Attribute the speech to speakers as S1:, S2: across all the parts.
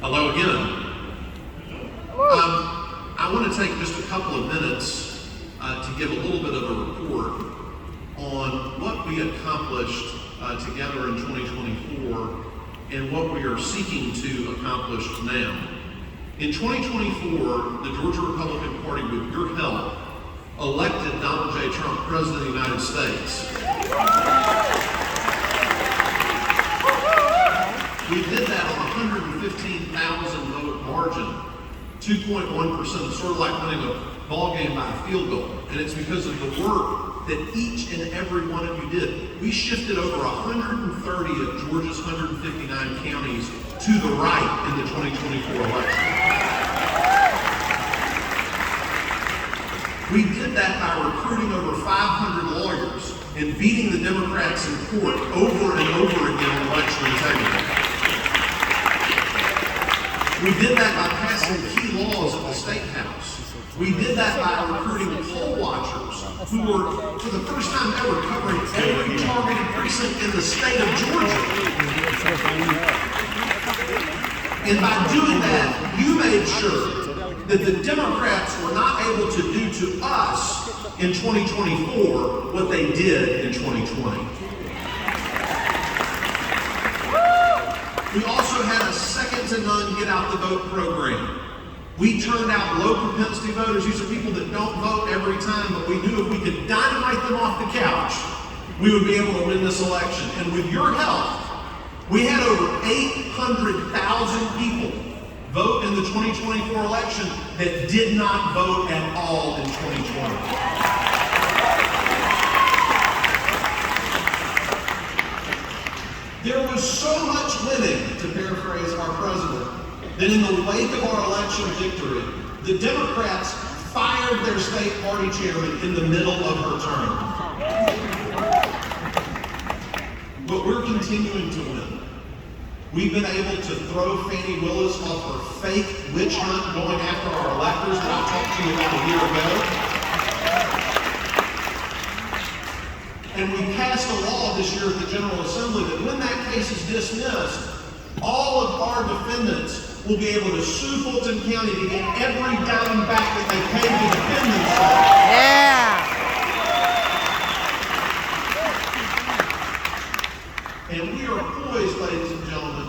S1: Hello again. I want to take just a couple of minutes to give a little bit of a report on what we accomplished together in 2024 and what we are seeking to accomplish now. In 2024, the Georgia Republican Party, with your help, elected Donald J. Trump President of the United States. We did that on a 115,000 vote margin, 2.1%, sort of like winning a ball game by a field goal. And it's because of the work that each and every one of you did. We shifted over 130 of Georgia's 159 counties to the right in the 2024 election. We did that by recruiting over 500 lawyers and beating the Democrats in court over and over again on election integrity. We did that by passing key laws at the State House. We did that by recruiting poll watchers who were, for the first time ever, covering every targeted precinct in the state of Georgia. And by doing that, you made sure that the Democrats were not able to do to us in 2024 what they did in 2020. We also had a second-to-none get-out-the-vote program. We turned out low-propensity voters. These are people that don't vote every time, but we knew if we could dynamite them off the couch, we would be able to win this election. And with your help, we had over 800,000 people vote in the 2024 election that did not vote at all in 2020. There was so much winning, to paraphrase our president, that in the wake of our election victory, the Democrats fired their state party chairman in the middle of her term. But we're continuing to win. We've been able to throw Fani Willis off her fake witch hunt going after our electors that I talked to you about a year ago. And we passed a law this year at the General Assembly that when that case is dismissed, all of our defendants will be able to sue Fulton County to get every dime back that they paid to defend themselves.
S2: Yeah!
S1: And we are poised, ladies and gentlemen,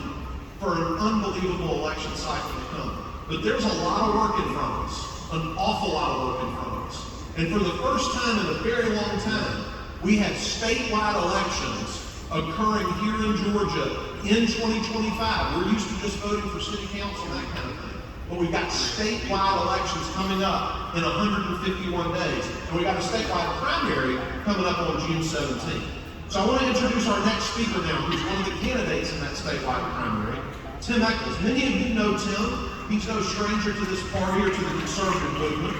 S1: for an unbelievable election cycle to come. But there's a lot of work in front of us, an awful lot of work in front of us. And for the first time in a very long time, we have statewide elections occurring here in Georgia in 2025. We're used to just voting for city council and that kind of thing. But we've got statewide elections coming up in 151 days. And we've got a statewide primary coming up on June 17th. So I want to introduce our next speaker now, who's one of the candidates in that statewide primary, Tim Echols. Many of you know Tim. He's no stranger to this party or to the conservative movement.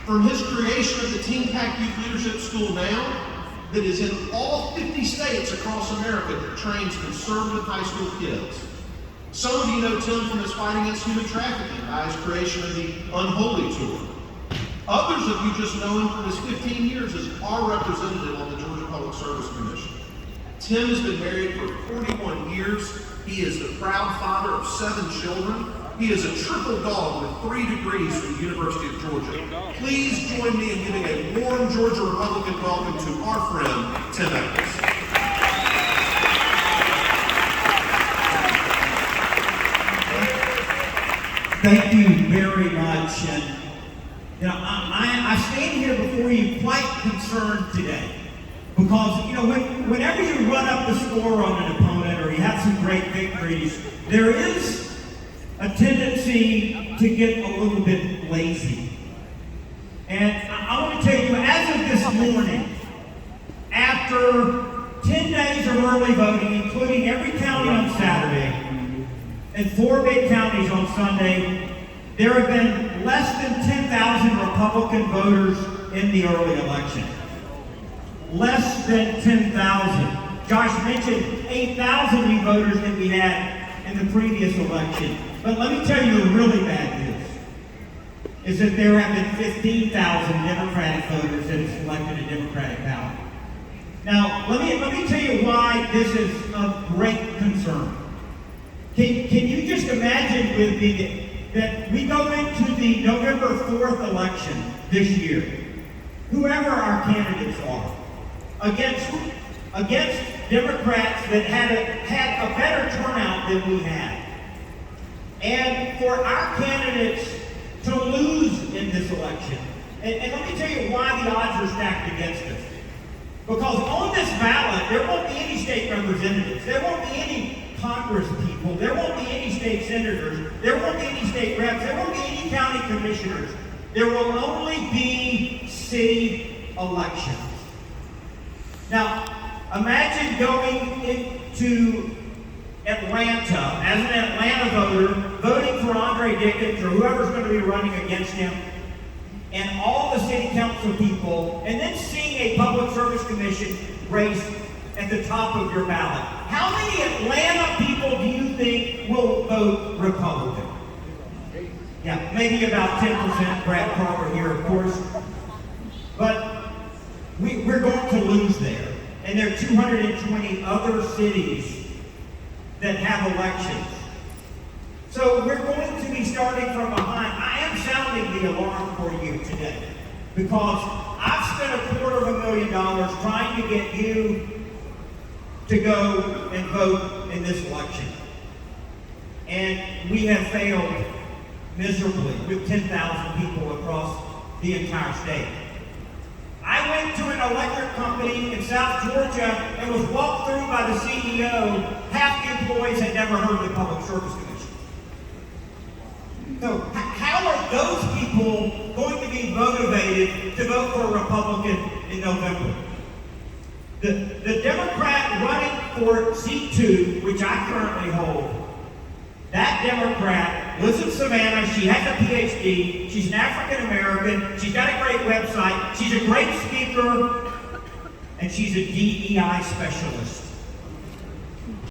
S1: From his creation of the Teen Pack Youth Leadership School now, that is in all 50 states across America that trains conservative high school kids. Some of you know Tim from his fight against human trafficking by his creation of the Unholy Tour. Others of you just know him from his 15 years as our representative on the Georgia Public Service Commission. Tim has been married for 41 years. He is the proud father of 7 children. He is a triple dog with 3 degrees from the University of Georgia. Please join me in giving a warm Georgia Republican welcome to our friend, Tim Echols.
S3: Thank you very much. And I stand here before you quite concerned today. Because, whenever you run up the score on an opponent or you have some great victories, there is a tendency to get a little bit lazy. And I want to tell you, as of this morning, after 10 days of early voting, including every county on Saturday, and 4 big counties on Sunday, there have been less than 10,000 Republican voters in the early election. Less than 10,000. Josh mentioned 8,000 new voters that we had in the previous election. But let me tell you the really bad news, is that there have been 15,000 Democratic voters that have selected a Democratic ballot. Now, let me tell you why this is of great concern. Can you just imagine with me that we go into the November 4th election this year, whoever our candidates are, against Democrats that had a better turnout than we had. And for our candidates to lose in this election, and let me tell you why the odds are stacked against us. Because on this ballot, there won't be any state representatives, there won't be any Congress people, there won't be any state senators, there won't be any state reps, there won't be any county commissioners. There will only be city elections. Now, imagine going into Atlanta as an Atlanta voter, voting for Andre Dickens or whoever's going to be running against him, and all the city council people, and then seeing a public service commission race at the top of your ballot. How many Atlanta people do you think will vote Republican? Yeah, maybe about 10%, Brad Carver here, of course. But we're going to lose there. And there are 220 other cities that have elections. So we're going to be starting from behind. I am sounding the alarm for you today because I've spent $250,000 trying to get you to go and vote in this election. And we have failed miserably with 10,000 people across the entire state. I went to an electric company in South Georgia and was walked through by the CEO. Half the employees had never heard of the Public Service Commission. So how are those people going to be motivated to vote for a Republican in November? The Democrat running for seat 2, which I currently hold, that Democrat lives in Savannah, she has a PhD, she's an African American, she's got a great website, she's a great speaker, and she's a DEI specialist.